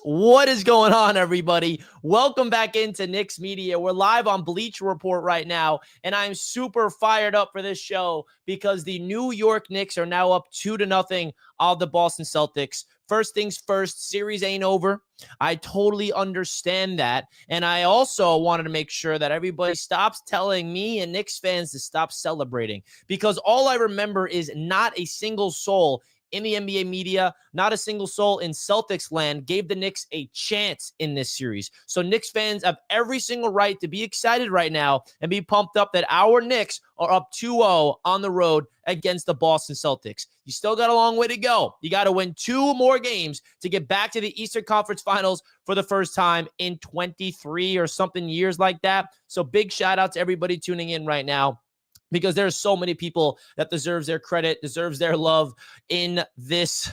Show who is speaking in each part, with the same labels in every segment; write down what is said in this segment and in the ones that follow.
Speaker 1: What is going on, everybody? Welcome back into Knicks Media. We're live on Bleacher Report right now, and I'm super fired up for this show because the New York Knicks are now up 2-0 on the Boston Celtics. First things first, series ain't over. I totally understand that, and I also wanted to make sure that everybody stops telling me and Knicks fans to stop celebrating, because all I remember is not a single soul in the NBA media, not a single soul in Celtics land gave the Knicks a chance in this series. So Knicks fans have every single right to be excited right now and be pumped up that our Knicks are up 2-0 on the road against the Boston Celtics. You still got a long way to go. You got to win 2 more games to get back to the Eastern Conference Finals for the first time in 23 or something years like that. So big shout out to everybody tuning in right now, because there's so many people that deserves their credit, deserves their love in this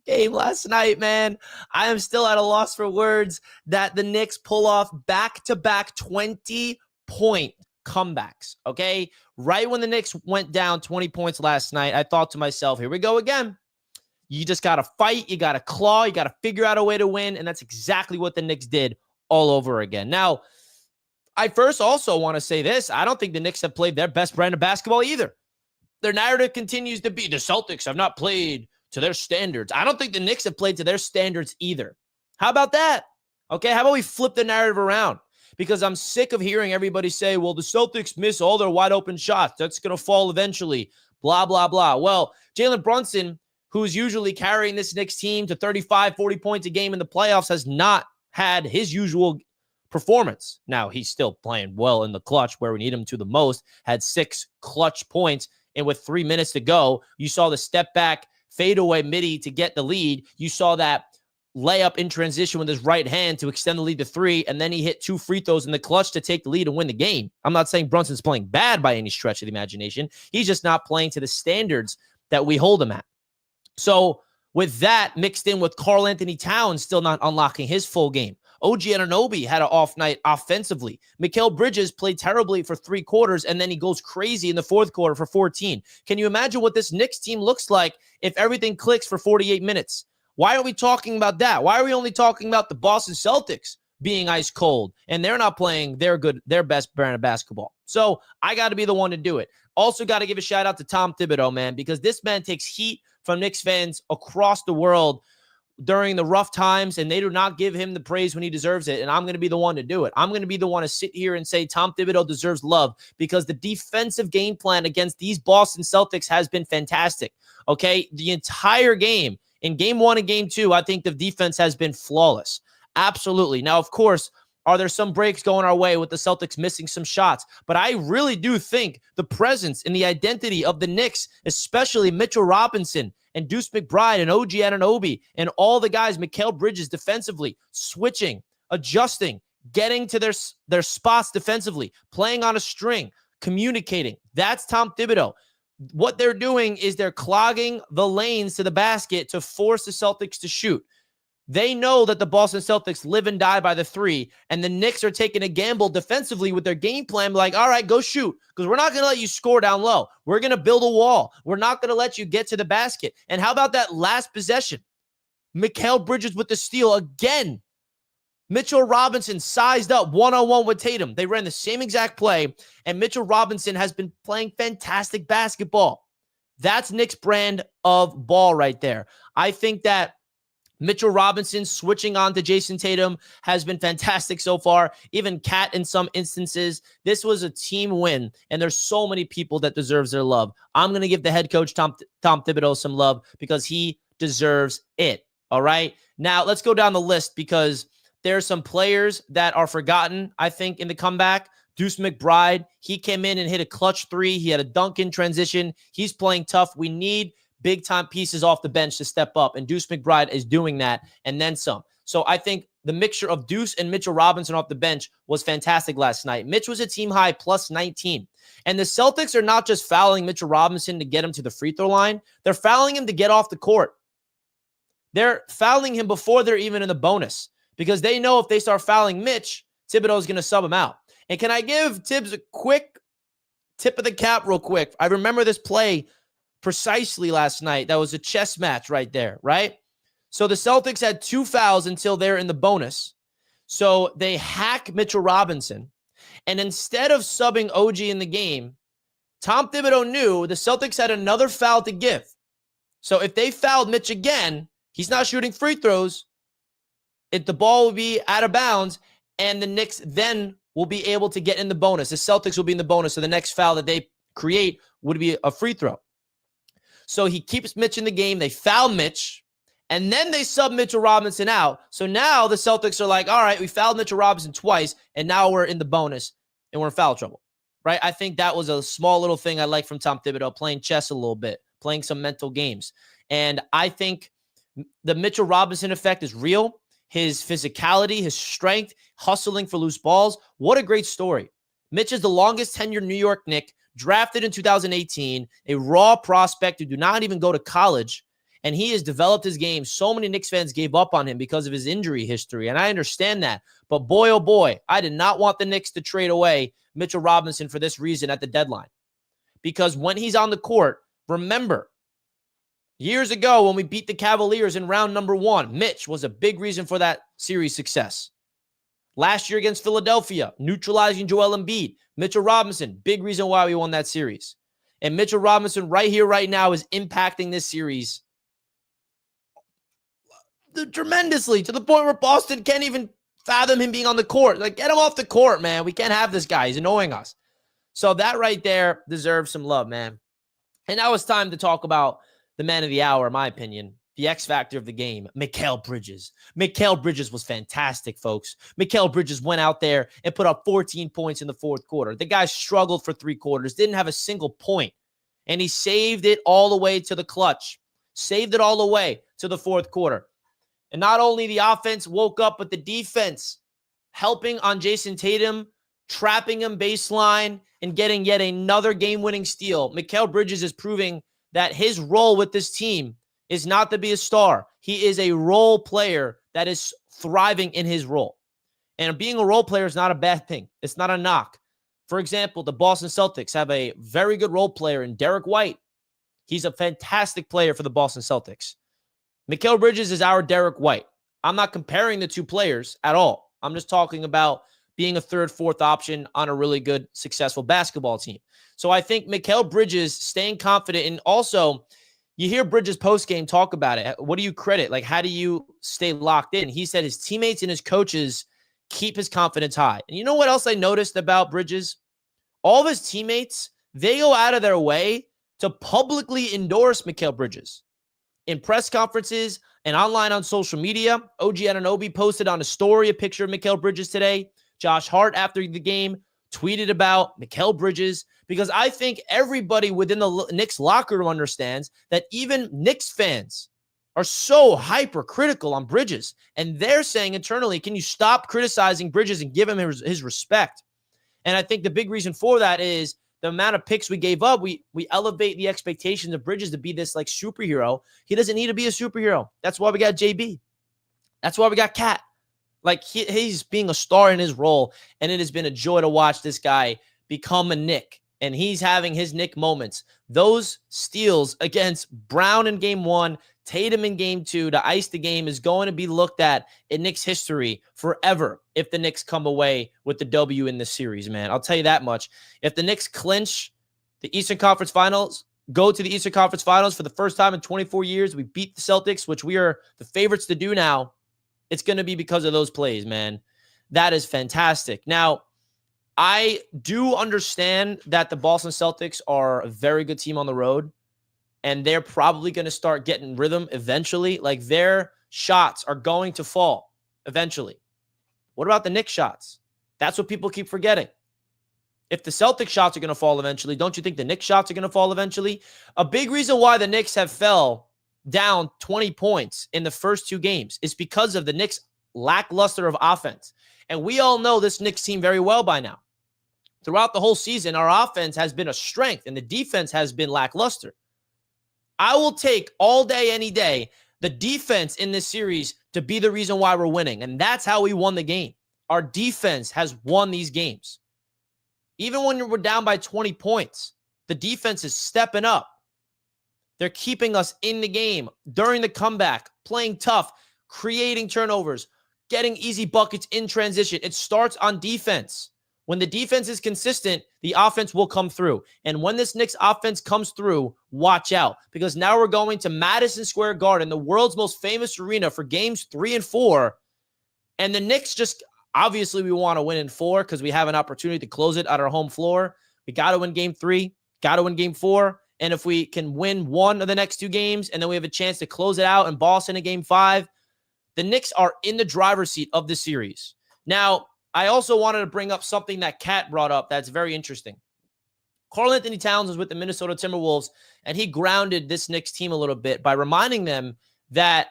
Speaker 1: game last night, man. I am still at a loss for words that the Knicks pull off back-to-back 20-point comebacks, okay? Right when the Knicks went down 20 points last night, I thought to myself, here we go again. You just got to fight, you got to claw, you got to figure out a way to win, and that's exactly what the Knicks did all over again. Now, I first also want to say this. I don't think the Knicks have played their best brand of basketball either. Their narrative continues to be the Celtics have not played to their standards. I don't think the Knicks have played to their standards either. How about that? Okay, how about we flip the narrative around? Because I'm sick of hearing everybody say, well, the Celtics miss all their wide open shots. That's going to fall eventually. Blah, blah, blah. Well, Jalen Brunson, who's usually carrying this Knicks team to 35, 40 points a game in the playoffs, has not had his usual performance. Now, he's still playing well in the clutch where we need him to the most, had 6 clutch points, and with 3 minutes to go, you saw the step back fadeaway midi to get the lead. You saw that layup in transition with his right hand to extend the lead to 3, and then he hit 2 free throws in the clutch to take the lead and win the game. I'm not saying Brunson's playing bad by any stretch of the imagination. He's just not playing to the standards that we hold him at. So with that mixed in with Karl Anthony Towns still not unlocking his full game, OG Anunoby had an off night offensively. Mikal Bridges played terribly for 3 quarters, and then he goes crazy in the 4th quarter for 14. Can you imagine what this Knicks team looks like if everything clicks for 48 minutes? Why are we talking about that? Why are we only talking about the Boston Celtics being ice cold and they're not playing their best brand of basketball? So I got to be the one to do it. Also got to give a shout out to Tom Thibodeau, man, because this man takes heat from Knicks fans across the world during the rough times, and they do not give him the praise when he deserves it, and I'm going to be the one to do it. I'm going to be the one to sit here and say Tom Thibodeau deserves love, because the defensive game plan against these Boston Celtics has been fantastic, okay? The entire game, in Game 1 and Game 2, I think the defense has been flawless. Absolutely. Now, of course, are there some breaks going our way with the Celtics missing some shots? But I really do think the presence and the identity of the Knicks, especially Mitchell Robinson and Deuce McBride and OG Anunoby and all the guys, Mikal Bridges defensively, switching, adjusting, getting to their spots defensively, playing on a string, communicating. That's Tom Thibodeau. What they're doing is they're clogging the lanes to the basket to force the Celtics to shoot. They know that the Boston Celtics live and die by the 3, and the Knicks are taking a gamble defensively with their game plan, like, all right, go shoot, because we're not going to let you score down low. We're going to build a wall. We're not going to let you get to the basket. And how about that last possession? Mikal Bridges with the steal again. Mitchell Robinson sized up one-on-one with Tatum. They ran the same exact play, and Mitchell Robinson has been playing fantastic basketball. That's Knicks' brand of ball right there. I think that Mitchell Robinson switching on to Jason Tatum has been fantastic so far. Even Cat in some instances. This was a team win, and there's so many people that deserves their love. I'm going to give the head coach, Tom Thibodeau, some love because he deserves it. All right? Now, let's go down the list because there are some players that are forgotten, I think, in the comeback. Deuce McBride, he came in and hit a clutch 3. He had a dunk in transition. He's playing tough. We need big-time pieces off the bench to step up, and Deuce McBride is doing that, and then some. So I think the mixture of Deuce and Mitchell Robinson off the bench was fantastic last night. Mitch was a team-high plus 19. And the Celtics are not just fouling Mitchell Robinson to get him to the free throw line. They're fouling him to get off the court. They're fouling him before they're even in the bonus because they know if they start fouling Mitch, Thibodeau is going to sub him out. And can I give Tibbs a quick tip of the cap real quick? I remember this play precisely last night. That was a chess match right there, right? So the Celtics had 2 fouls until they're in the bonus. So they hack Mitchell Robinson. And instead of subbing OG in the game, Tom Thibodeau knew the Celtics had another foul to give. So if they fouled Mitch again, he's not shooting free throws. The ball will be out of bounds, and the Knicks then will be able to get in the bonus. The Celtics will be in the bonus, so the next foul that they create would be a free throw. So he keeps Mitch in the game. They foul Mitch, and then they sub Mitchell Robinson out. So now the Celtics are like, all right, we fouled Mitchell Robinson twice, and now we're in the bonus, and we're in foul trouble, right? I think that was a small little thing I like from Tom Thibodeau, playing chess a little bit, playing some mental games. And I think the Mitchell Robinson effect is real. His physicality, his strength, hustling for loose balls. What a great story. Mitch is the longest tenured New York Knick, drafted in 2018, a raw prospect who did not even go to college, and he has developed his game. So many Knicks fans gave up on him because of his injury history, and I understand that. But boy, oh boy, I did not want the Knicks to trade away Mitchell Robinson for this reason at the deadline. Because when he's on the court, remember, years ago, when we beat the Cavaliers in round number 1, Mitch was a big reason for that series success. Last year against Philadelphia, neutralizing Joel Embiid, Mitchell Robinson, big reason why we won that series. And Mitchell Robinson right here, right now, is impacting this series tremendously, to the point where Boston can't even fathom him being on the court. Like, get him off the court, man. We can't have this guy. He's annoying us. So that right there deserves some love, man. And now it's time to talk about the man of the hour, in my opinion, the X factor of the game, Mikal Bridges. Mikal Bridges was fantastic, folks. Mikal Bridges went out there and put up 14 points in the fourth quarter. The guy struggled for 3 quarters, didn't have a single point, and he saved it all the way to the clutch, saved it all the way to the fourth quarter. And not only the offense woke up, but the defense helping on Jason Tatum, trapping him baseline, and getting yet another game-winning steal. Mikal Bridges is proving that his role with this team is not to be a star. He is a role player that is thriving in his role. And being a role player is not a bad thing. It's not a knock. For example, the Boston Celtics have a very good role player in Derek White. He's a fantastic player for the Boston Celtics. Mikal Bridges is our Derek White. I'm not comparing the two players at all. I'm just talking about being a third, fourth option on a really good, successful basketball team. So I think Mikal Bridges staying confident, and also you hear Bridges postgame talk about it. What do you credit? Like, how do you stay locked in? He said his teammates and his coaches keep his confidence high. And you know what else I noticed about Bridges? All of his teammates, they go out of their way to publicly endorse Mikal Bridges. In press conferences and online on social media, OG Anunoby posted on a story a picture of Mikal Bridges today. Josh Hart, after the game, tweeted about Mikal Bridges, because I think everybody within the Knicks locker room understands that even Knicks fans are so hypercritical on Bridges. And they're saying internally, can you stop criticizing Bridges and give him his respect? And I think the big reason for that is the amount of picks we gave up. We elevate the expectations of Bridges to be this like superhero. He doesn't need to be a superhero. That's why we got JB. That's why we got Cat. Like, he's being a star in his role, and it has been a joy to watch this guy become a Knick, and he's having his Knick moments. Those steals against Brown in Game 1, Tatum in Game 2 to ice the game is going to be looked at in Knicks history forever if the Knicks come away with the W in this series, man. I'll tell you that much. If the Knicks clinch the Eastern Conference Finals, go to the Eastern Conference Finals for the first time in 24 years, we beat the Celtics, which we are the favorites to do now, it's going to be because of those plays, man. That is fantastic. Now, I do understand that the Boston Celtics are a very good team on the road, and they're probably going to start getting rhythm eventually. Like, their shots are going to fall eventually. What about the Knicks shots? That's what people keep forgetting. If the Celtics shots are going to fall eventually, don't you think the Knicks shots are going to fall eventually? A big reason why the Knicks have fell down 20 points in the first 2 games is because of the Knicks' lackluster of offense. And we all know this Knicks team very well by now. Throughout the whole season, our offense has been a strength, and the defense has been lackluster. I will take all day, any day, the defense in this series to be the reason why we're winning. And that's how we won the game. Our defense has won these games. Even when we're down by 20 points, the defense is stepping up. They're keeping us in the game during the comeback, playing tough, creating turnovers, getting easy buckets in transition. It starts on defense. When the defense is consistent, the offense will come through. And when this Knicks offense comes through, watch out. Because now we're going to Madison Square Garden, the world's most famous arena, for games 3 and 4. And the Knicks just, obviously we want to win in 4 because we have an opportunity to close it at our home floor. We got to win game 3, got to win game 4. And if we can win 1 of the next 2 games, and then we have a chance to close it out in Boston in game 5, the Knicks are in the driver's seat of the series. Now, I also wanted to bring up something that Kat brought up that's very interesting. Karl-Anthony Towns was with the Minnesota Timberwolves, and he grounded this Knicks team a little bit by reminding them that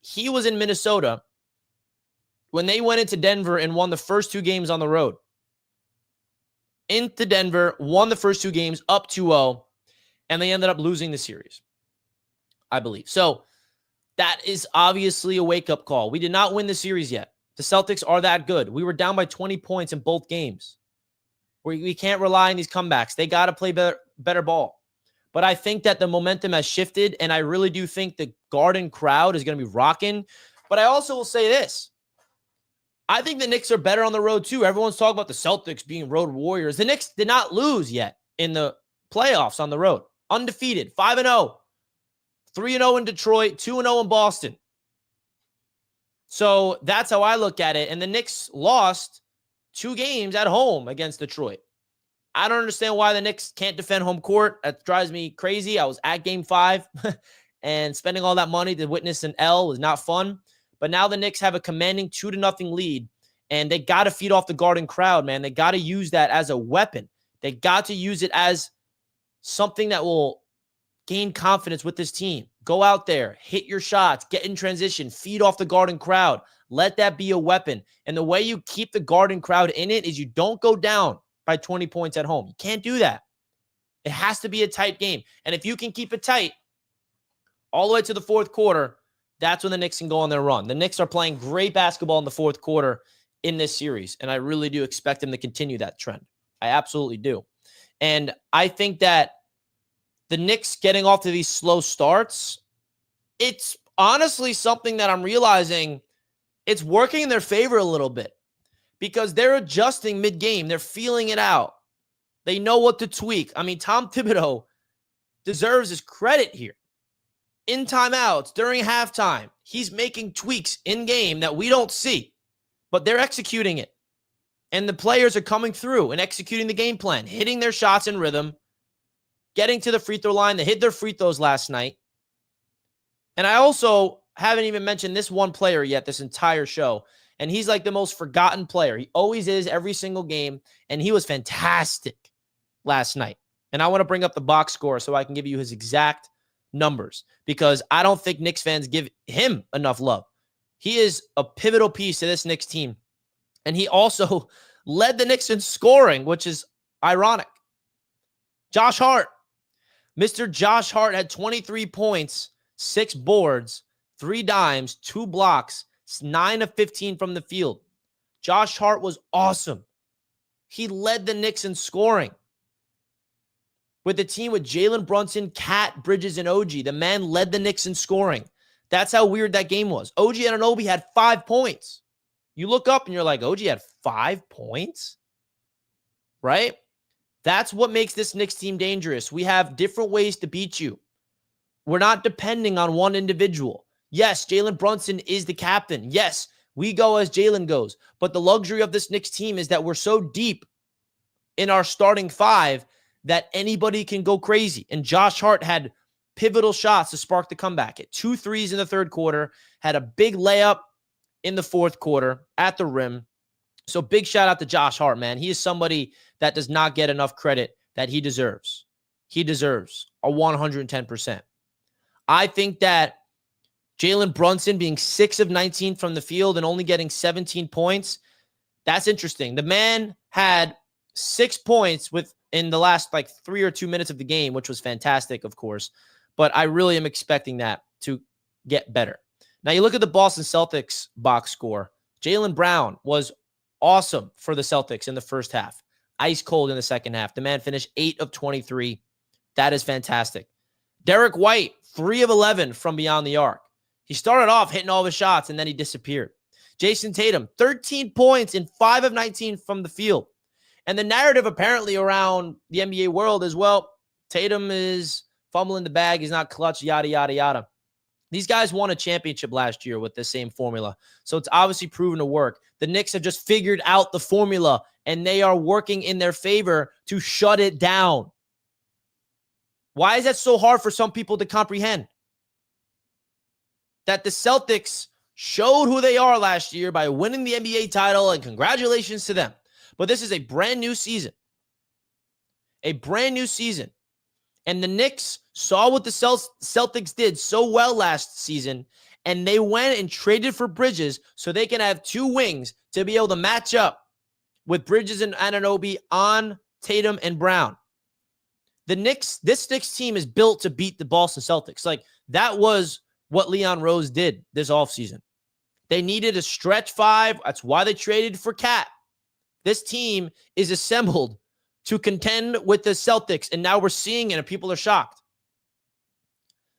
Speaker 1: he was in Minnesota when they went into Denver and won the first 2 games on the road. Into Denver, won the first 2 games, up 2-0, and they ended up losing the series, I believe. So that is obviously a wake-up call. We did not win the series yet. The Celtics are that good. We were down by 20 points in both games. We can't rely on these comebacks. They got to play better ball. But I think that the momentum has shifted, and I really do think the Garden crowd is going to be rocking. But I also will say this. I think the Knicks are better on the road, too. Everyone's talking about the Celtics being road warriors. The Knicks did not lose yet in the playoffs on the road. Undefeated, 5-0. 3-0 in Detroit, 2-0 in Boston. So that's how I look at it. And the Knicks lost 2 games at home against Detroit. I don't understand why the Knicks can't defend home court. That drives me crazy. I was at game 5 and spending all that money to witness an L was not fun. But now the Knicks have a commanding 2-0 lead, and they got to feed off the Garden crowd, man. They got to use that as a weapon. They got to use it as something that will gain confidence with this team. Go out there, hit your shots, get in transition, feed off the Garden crowd. Let that be a weapon. And the way you keep the Garden crowd in it is you don't go down by 20 points at home. You can't do that. It has to be a tight game. And if you can keep it tight all the way to the 4th quarter, that's when the Knicks can go on their run. The Knicks are playing great basketball in the 4th quarter in this series, and I really do expect them to continue that trend. I absolutely do. And I think that the Knicks getting off to these slow starts, it's honestly something that I'm realizing it's working in their favor a little bit because they're adjusting mid-game. They're feeling it out. They know what to tweak. I mean, Tom Thibodeau deserves his credit here. In timeouts, during halftime, he's making tweaks in-game that we don't see, but they're executing it. And the players are coming through and executing the game plan, hitting their shots in rhythm, getting to the free throw line. They hit their free throws last night. And I also haven't even mentioned this one player yet this entire show. And he's like the most forgotten player. He always is every single game. And he was fantastic last night. And I want to bring up the box score so I can give you his exact numbers because I don't think Knicks fans give him enough love. He is a pivotal piece to this Knicks team. And he also led the Knicks in scoring, which is ironic. Josh Hart. Mr. Josh Hart had 23 points, 6 boards, 3 dimes, 2 blocks, 9 of 15 from the field. Josh Hart was awesome. He led the Knicks in scoring. With the team with Jalen Brunson, Kat, Bridges, and OG, the man led the Knicks in scoring. That's how weird that game was. OG Anunoby had 5 points. You look up and you're like, OG had 5 points? Right? That's what makes this Knicks team dangerous. We have different ways to beat you. We're not depending on one individual. Yes, Jalen Brunson is the captain. Yes, we go as Jalen goes. But the luxury of this Knicks team is that we're so deep in our starting 5 that anybody can go crazy. And Josh Hart had pivotal shots to spark the comeback. Hit 2 threes in the 3rd quarter, had a big layup in the 4th quarter at the rim. So big shout out to Josh Hart, man. He is somebody that does not get enough credit that he deserves. He deserves a 110%. I think that Jalen Brunson being 6 of 19 from the field and only getting 17 points, that's interesting. The man had 6 points in the last 3 or 2 minutes of the game, which was fantastic, of course. But I really am expecting that to get better. Now, you look at the Boston Celtics box score. Jaylen Brown was awesome for the Celtics in the first half. Ice cold in the second half. The man finished 8 of 23. That is fantastic. Derek White, 3 of 11 from beyond the arc. He started off hitting all the shots, and then he disappeared. Jason Tatum, 13 points in 5 of 19 from the field. And the narrative apparently around the NBA world is, well, Tatum is fumbling the bag. He's not clutch, yada, yada, yada. These guys won a championship last year with the same formula. So it's obviously proven to work. The Knicks have just figured out the formula, and they are working in their favor to shut it down. Why is that so hard for some people to comprehend? That the Celtics showed who they are last year by winning the NBA title, and congratulations to them. But this is a brand new season. A brand new season. And the Knicks saw what the Celtics did so well last season, and they went and traded for Bridges so they can have 2 wings to be able to match up with Bridges and Anunoby on Tatum and Brown. This Knicks team is built to beat the Boston Celtics. Like, that was what Leon Rose did this offseason. They needed a stretch 5. That's why they traded for Cat. This team is assembled to contend with the Celtics, and now we're seeing it, and people are shocked.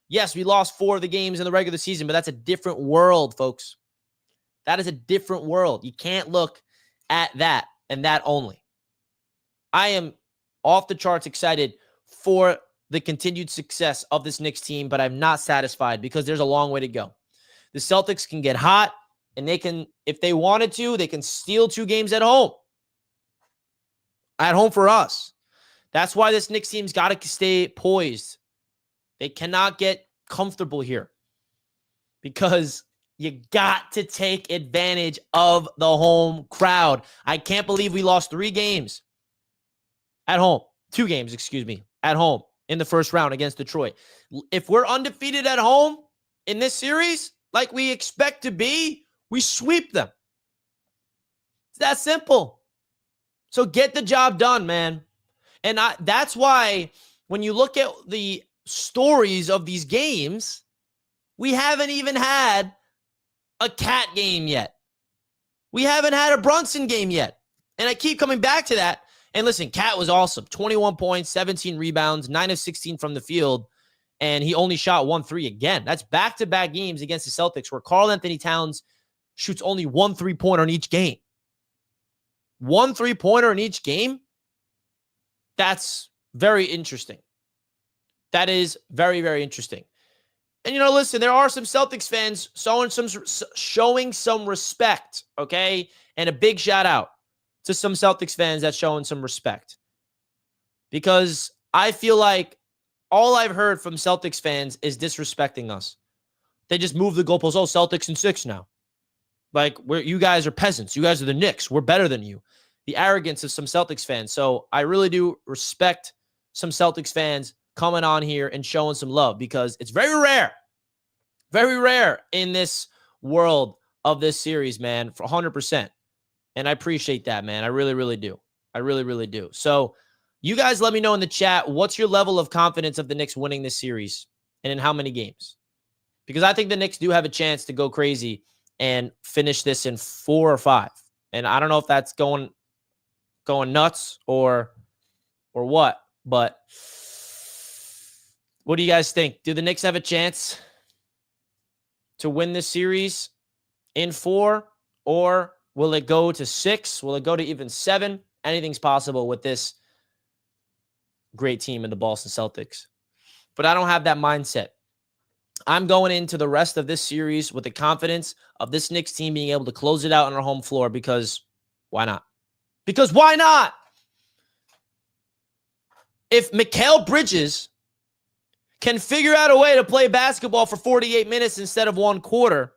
Speaker 1: Yes, we lost 4 of the games in the regular season, but that's a different world, folks. That is a different world. You can't look at that and that only. I am off the charts excited for the continued success of this Knicks team, but I'm not satisfied because there's a long way to go. The Celtics can get hot, and they can, if they wanted to, they can steal 2 games at home. At home for us. That's why this Knicks team's got to stay poised. They cannot get comfortable here because you got to take advantage of the home crowd. I can't believe we lost 3 games at home. 2 games, excuse me, at home in the first round against Detroit. If we're undefeated at home in this series, like we expect to be, we sweep them. It's that simple. So get the job done, man. And that's why when you look at the stories of these games, we haven't even had a Cat game yet. We haven't had a Brunson game yet. And I keep coming back to that. And listen, Cat was awesome. 21 points, 17 rebounds, 9 of 16 from the field. And he only shot 1 3 again. That's back-to-back games against the Celtics where Karl-Anthony Towns shoots only 1 3-pointer in each game. 1 3-pointer in each game? That's very interesting. That is very, very interesting. And, listen, there are some Celtics fans showing some respect, okay? And a big shout out to some Celtics fans that's showing some respect. Because I feel like all I've heard from Celtics fans is disrespecting us. They just move the goalposts. Oh, Celtics in 6 now. Like, you guys are peasants. You guys are the Knicks. We're better than you. The arrogance of some Celtics fans. So I really do respect some Celtics fans coming on here and showing some love because it's very rare in this world of this series, man, for 100%. And I appreciate that, man. I really, really do. I really, really do. So you guys let me know in the chat, what's your level of confidence of the Knicks winning this series and in how many games? Because I think the Knicks do have a chance to go crazy and finish this in 4 or 5. And I don't know if that's going nuts or what, but what do you guys think? Do the Knicks have a chance to win this series in 4, or will it go to 6? Will it go to even 7? Anything's possible with this great team in the Boston Celtics. But I don't have that mindset. I'm going into the rest of this series with the confidence of this Knicks team being able to close it out on our home floor because why not? Because why not? If Mikal Bridges can figure out a way to play basketball for 48 minutes instead of 1 quarter,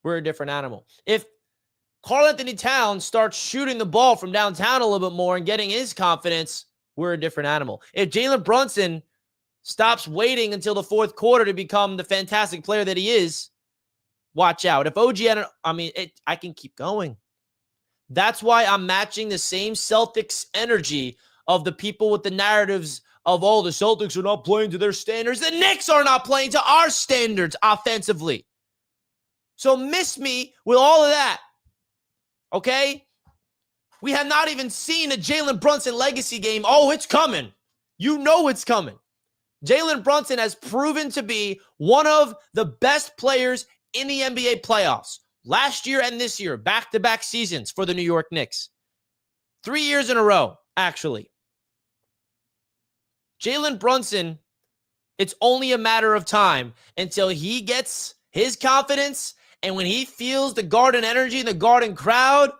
Speaker 1: we're a different animal. If Karl-Anthony Towns starts shooting the ball from downtown a little bit more and getting his confidence, we're a different animal. If Jalen Brunson stops waiting until the 4th quarter to become the fantastic player that he is, watch out. If OG, I can keep going. That's why I'm matching the same Celtics energy of the people with the narratives of, oh, the Celtics are not playing to their standards. The Knicks are not playing to our standards offensively. So miss me with all of that. Okay? We have not even seen a Jalen Brunson legacy game. Oh, it's coming. You know it's coming. Jalen Brunson has proven to be one of the best players in the NBA playoffs. Last year and this year, back-to-back seasons for the New York Knicks. 3 years in a row, actually. Jalen Brunson, it's only a matter of time until he gets his confidence, and when he feels the Garden energy, the Garden crowd,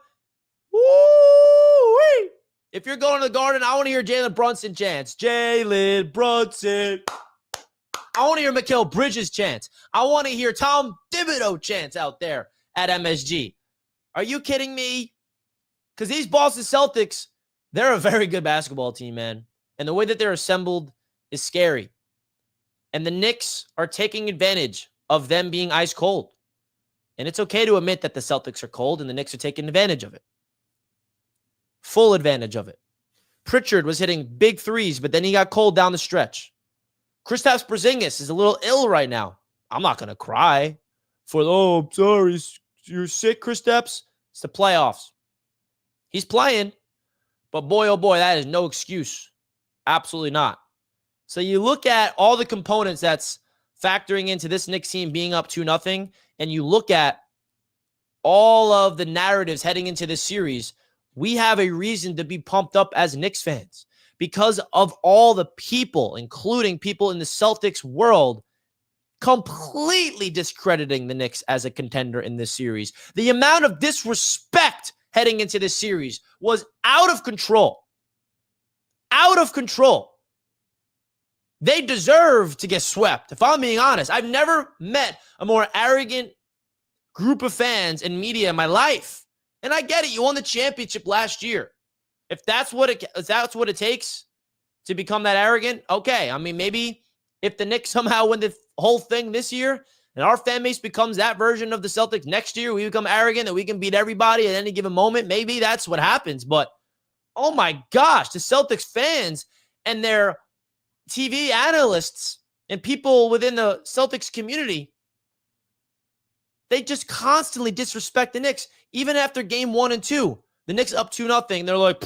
Speaker 1: woo-wee. If you're going to the Garden, I want to hear Jalen Brunson chants. Jalen Brunson. I want to hear Mikal Bridges chants. I want to hear Tom Thibodeau chants out there at MSG. Are you kidding me? Because these Boston Celtics, they're a very good basketball team, man. And the way that they're assembled is scary. And the Knicks are taking advantage of them being ice cold. And it's okay to admit that the Celtics are cold and the Knicks are taking advantage of it. Full advantage of it. Pritchard was hitting big threes, but then he got cold down the stretch. Kristaps Porzingis is a little ill right now. I'm not going to cry I'm sorry, you're sick, Kristaps. It's the playoffs. He's playing, but boy, oh boy, that is no excuse. Absolutely not. So you look at all the components that's factoring into this Knicks team being up 2-0, and you look at all of the narratives heading into this series, we have a reason to be pumped up as Knicks fans because of all the people, including people in the Celtics world, completely discrediting the Knicks as a contender in this series. The amount of disrespect heading into this series was out of control. Out of control. They deserve to get swept. If I'm being honest, I've never met a more arrogant group of fans and media in my life. And I get it. You won the championship last year. If that's what it takes to become that arrogant, okay. I mean, maybe if the Knicks somehow win the whole thing this year and our fan base becomes that version of the Celtics next year, we become arrogant that we can beat everybody at any given moment, maybe that's what happens. But, oh my gosh, the Celtics fans and their TV analysts and people within the Celtics community, they just constantly disrespect the Knicks. Even after game 1 and 2, the Knicks up 2-0. They're like,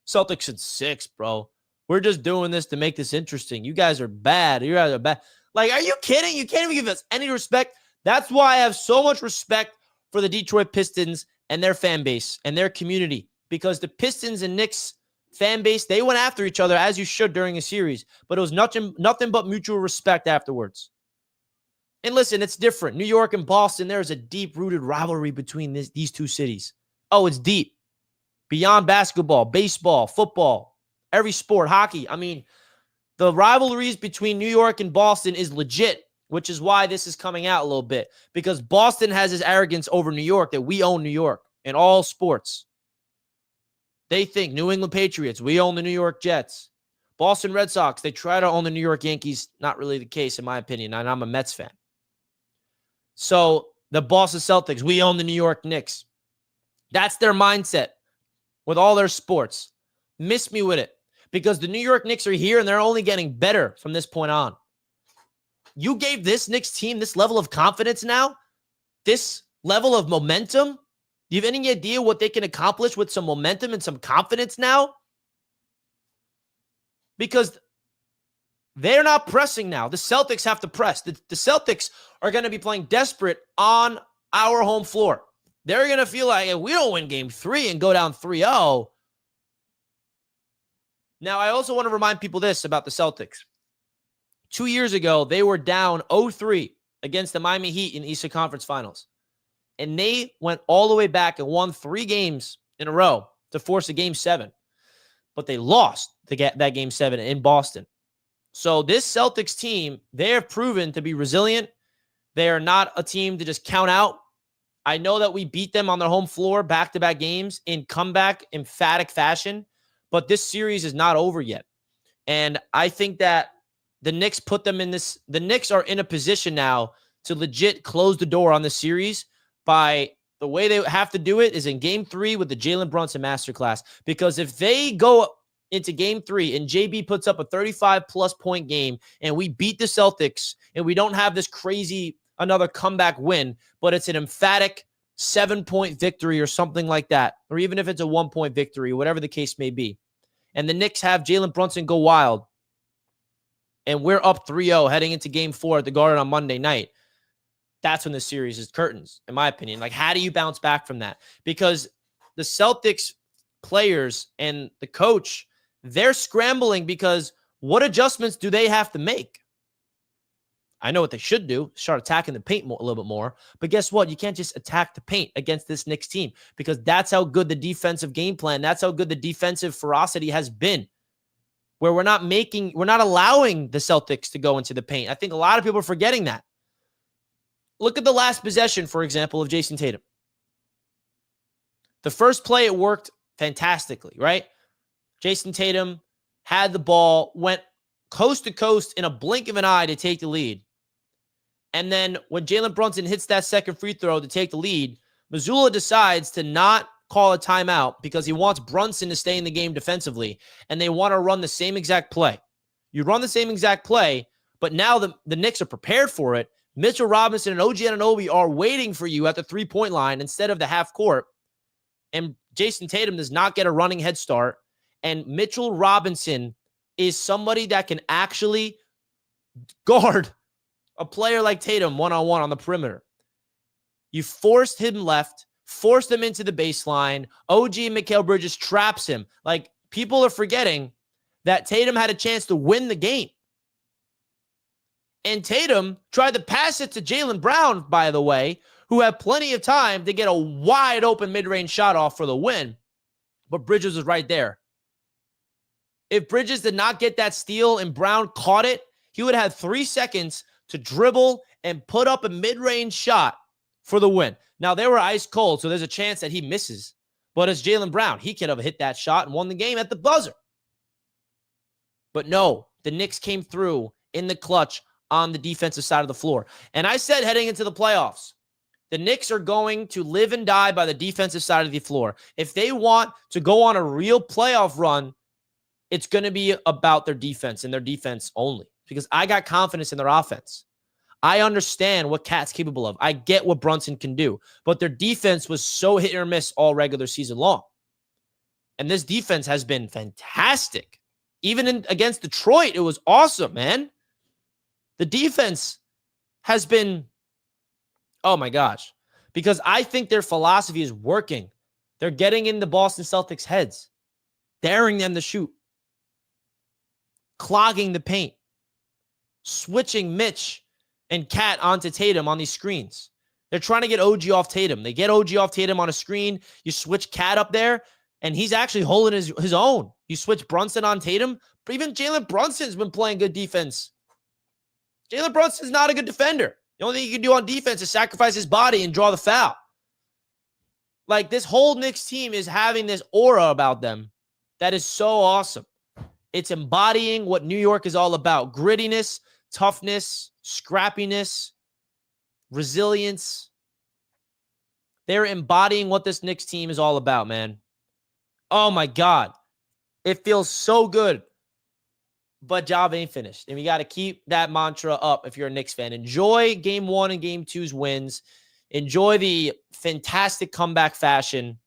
Speaker 1: Celtics in 6, bro. We're just doing this to make this interesting. You guys are bad. You guys are bad. Like, are you kidding? You can't even give us any respect. That's why I have so much respect for the Detroit Pistons and their fan base and their community, because the Pistons and Knicks fan base, they went after each other as you should during a series, but it was nothing but mutual respect afterwards. And listen, it's different. New York and Boston, there's a deep-rooted rivalry between these two cities. Oh, it's deep. Beyond basketball, baseball, football, every sport, hockey. I mean, the rivalries between New York and Boston is legit, which is why this is coming out a little bit. Because Boston has this arrogance over New York that we own New York in all sports. They think New England Patriots, we own the New York Jets. Boston Red Sox, they try to own the New York Yankees. Not really the case, in my opinion, and I'm a Mets fan. So the Boston Celtics, we own the New York Knicks. That's their mindset with all their sports. Miss me with it, because the New York Knicks are here and they're only getting better from this point on. You gave this Knicks team this level of confidence now, this level of momentum. Do you have any idea what they can accomplish with some momentum and some confidence now? Because they're not pressing now. The Celtics have to press. The Celtics are going to be playing desperate on our home floor. They're going to feel like if we don't win game 3 and go down 3-0. Now, I also want to remind people this about the Celtics. 2 years ago, they were down 0-3 against the Miami Heat in the Eastern Conference Finals. And they went all the way back and won 3 games in a row to force a game 7. But they lost that game 7 in Boston. So this Celtics team, they have proven to be resilient. They are not a team to just count out. I know that we beat them on their home floor back-to-back games in comeback, emphatic fashion, but this series is not over yet. And I think that the Knicks put them in this. The Knicks are in a position now to legit close the door on the series by the way they have to do it is in game 3 with the Jalen Brunson masterclass. Because if they go into game 3 and JB puts up a 35-plus point game and we beat the Celtics and we don't have this crazy another comeback win, but it's an emphatic 7-point victory or something like that, or even if it's a 1-point victory, whatever the case may be, and the Knicks have Jalen Brunson go wild, and we're up 3-0 heading into game 4 at the Garden on Monday night, that's when the series is curtains, in my opinion. Like, how do you bounce back from that? Because the Celtics players and the coach, they're scrambling because what adjustments do they have to make? I know what they should do, start attacking the paint a little bit more. But guess what? You can't just attack the paint against this Knicks team because that's how good the defensive game plan, that's how good the defensive ferocity has been, where we're not allowing the Celtics to go into the paint. I think a lot of people are forgetting that. Look at the last possession, for example, of Jason Tatum. The first play, it worked fantastically, right? Jason Tatum had the ball, went coast to coast in a blink of an eye to take the lead. And then when Jalen Brunson hits that second free throw to take the lead, Mazzulla decides to not call a timeout because he wants Brunson to stay in the game defensively, and they want to run the same exact play. You run the same exact play, but now the Knicks are prepared for it. Mitchell Robinson and OG Anunoby are waiting for you at the three-point line instead of the half court. And Jason Tatum does not get a running head start. And Mitchell Robinson is somebody that can actually guard a player like Tatum one-on-one on the perimeter. You forced him left, forced him into the baseline. OG and Mikal Bridges traps him. Like, people are forgetting that Tatum had a chance to win the game. And Tatum tried to pass it to Jalen Brown, by the way, who had plenty of time to get a wide open mid-range shot off for the win. But Bridges was right there. If Bridges did not get that steal and Brown caught it, he would have had 3 seconds to dribble and put up a mid-range shot for the win. Now, they were ice cold, so there's a chance that he misses. But as Jalen Brown, he could have hit that shot and won the game at the buzzer. But no, the Knicks came through in the clutch on the defensive side of the floor. And I said heading into the playoffs, the Knicks are going to live and die by the defensive side of the floor. If they want to go on a real playoff run, it's going to be about their defense and their defense only, because I got confidence in their offense. I understand what Cat's capable of. I get what Brunson can do, but their defense was so hit or miss all regular season long. And this defense has been fantastic. Even against Detroit, it was awesome, man. The defense has been, oh my gosh, because I think their philosophy is working. They're getting in the Boston Celtics' heads, daring them to shoot, clogging the paint, switching Mitch and Cat onto Tatum on these screens. They're trying to get OG off Tatum. They get OG off Tatum on a screen. You switch Cat up there, and he's actually holding his own. You switch Brunson on Tatum, but even Jalen Brunson's been playing good defense. Jalen Brunson's not a good defender. The only thing he can do on defense is sacrifice his body and draw the foul. Like, this whole Knicks team is having this aura about them that is so awesome. It's embodying what New York is all about. Grittiness, toughness, scrappiness, resilience. They're embodying what this Knicks team is all about, man. Oh, my God. It feels so good. But job ain't finished. And we got to keep that mantra up if you're a Knicks fan. Enjoy Game 1 and Game 2's wins. Enjoy the fantastic comeback fashion.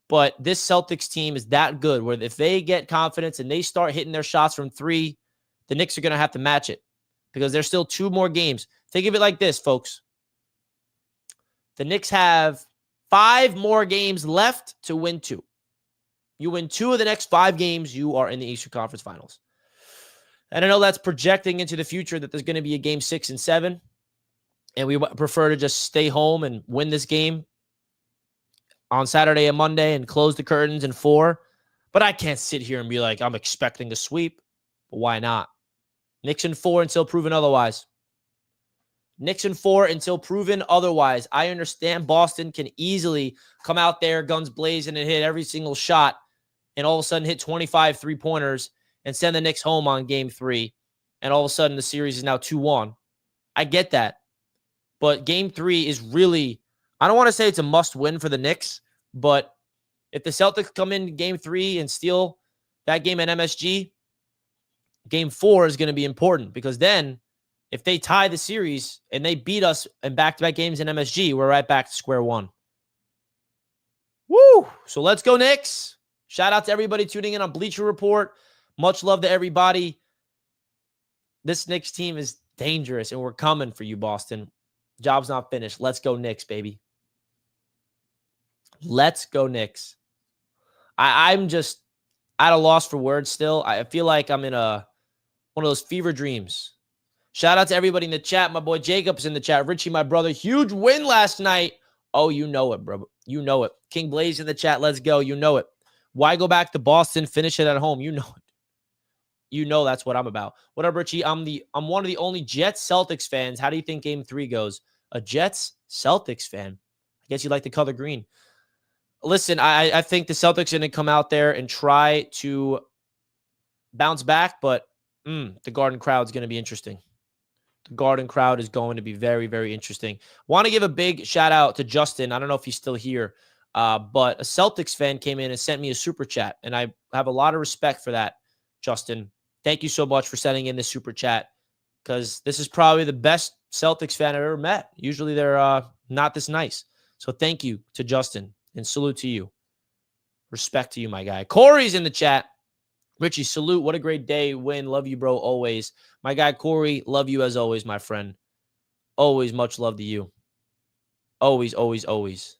Speaker 1: But this Celtics team is that good where if they get confidence and they start hitting their shots from 3, the Knicks are going to have to match it because there's still 2 more games. Think of it like this, folks. The Knicks have 5 more games left to win 2. You win 2 of the next 5 games, you are in the Eastern Conference Finals. And I know that's projecting into the future that there's going to be a game 6 and 7. And we prefer to just stay home and win this game on Saturday and Monday and close the curtains in 4. But I can't sit here and be like, I'm expecting a sweep. But why not? Knicks in 4 until proven otherwise. Knicks in 4 until proven otherwise. I understand Boston can easily come out there, guns blazing, and hit every single shot and all of a sudden hit 25 3-pointers and send the Knicks home on Game 3. And all of a sudden the series is now 2-1. I get that. But Game 3 is really, I don't want to say it's a must-win for the Knicks, but if the Celtics come in Game 3 and steal that game at MSG, Game 4 is going to be important because then if they tie the series and they beat us in back-to-back games in MSG, we're right back to square one. Woo! So let's go, Knicks. Shout out to everybody tuning in on Bleacher Report. Much love to everybody. This Knicks team is dangerous, and we're coming for you, Boston. Job's not finished. Let's go Knicks, baby. Let's go Knicks. I'm just at a loss for words still. I feel like I'm in one of those fever dreams. Shout out to everybody in the chat. My boy Jacob's in the chat. Richie, my brother, huge win last night. Oh, you know it, bro. You know it. King Blaze in the chat. Let's go. You know it. Why go back to Boston? Finish it at home. You know it. You know that's what I'm about. What up, Richie? I'm one of the only Jets Celtics fans. How do you think Game 3 goes? A Jets Celtics fan. I guess you like the color green. Listen, I think the Celtics are going to come out there and try to bounce back, but the Garden crowd is going to be interesting. The Garden crowd is going to be very, very interesting. Want to give a big shout out to Justin. I don't know if he's still here, but a Celtics fan came in and sent me a super chat, and I have a lot of respect for that, Justin. Thank you so much for sending in this super chat, because this is probably the best Celtics fan I've ever met. Usually they're not this nice. So thank you to Justin, and salute to you. Respect to you, my guy. Corey's in the chat. Richie, salute. What a great day. Win. Love you, bro, always. My guy, Corey, love you as always, my friend. Always much love to you. Always, always, always.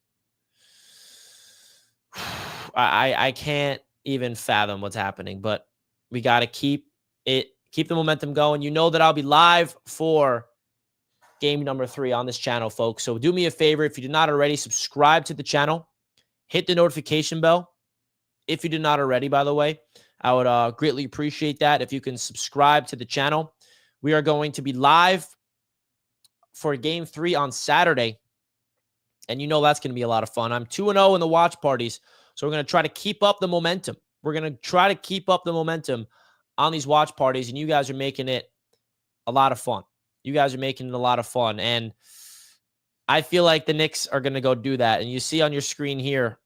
Speaker 1: I can't even fathom what's happening, but we got to keep the momentum going. You know that I'll be live for game number 3 on this channel, folks. So do me a favor. If you did not already, subscribe to the channel. Hit the notification bell. If you did not already, by the way, I would greatly appreciate that if you can subscribe to the channel. We are going to be live for Game 3 on Saturday, and you know that's going to be a lot of fun. I'm 2-0 in the watch parties, so we're going to try to keep up the momentum. We're going to try to keep up the momentum on these watch parties, and you guys are making it a lot of fun. You guys are making it a lot of fun, and I feel like the Knicks are going to go do that. And you see on your screen here,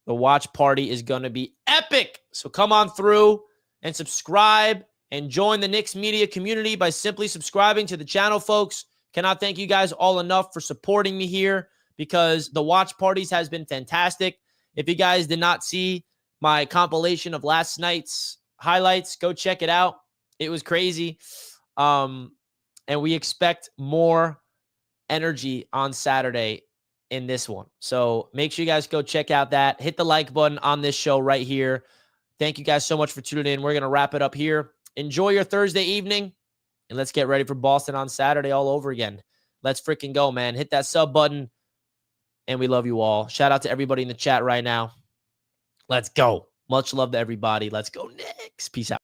Speaker 1: the watch party is going to be epic. So come on through and subscribe and join the Knicks Media community by simply subscribing to the channel, folks. Cannot thank you guys all enough for supporting me here, because the watch parties has been fantastic. If you guys did not see my compilation of last night's highlights, go check it out. It was crazy. And we expect more energy on Saturday in this one. So make sure you guys go check out that. Hit the like button on this show right here. Thank you guys so much for tuning in. We're going to wrap it up here. Enjoy your Thursday evening, and let's get ready for Boston on Saturday all over again. Let's freaking go, man. Hit that sub button, and we love you all. Shout out to everybody in the chat right now. Let's go. Much love to everybody. Let's go Knicks. Peace out.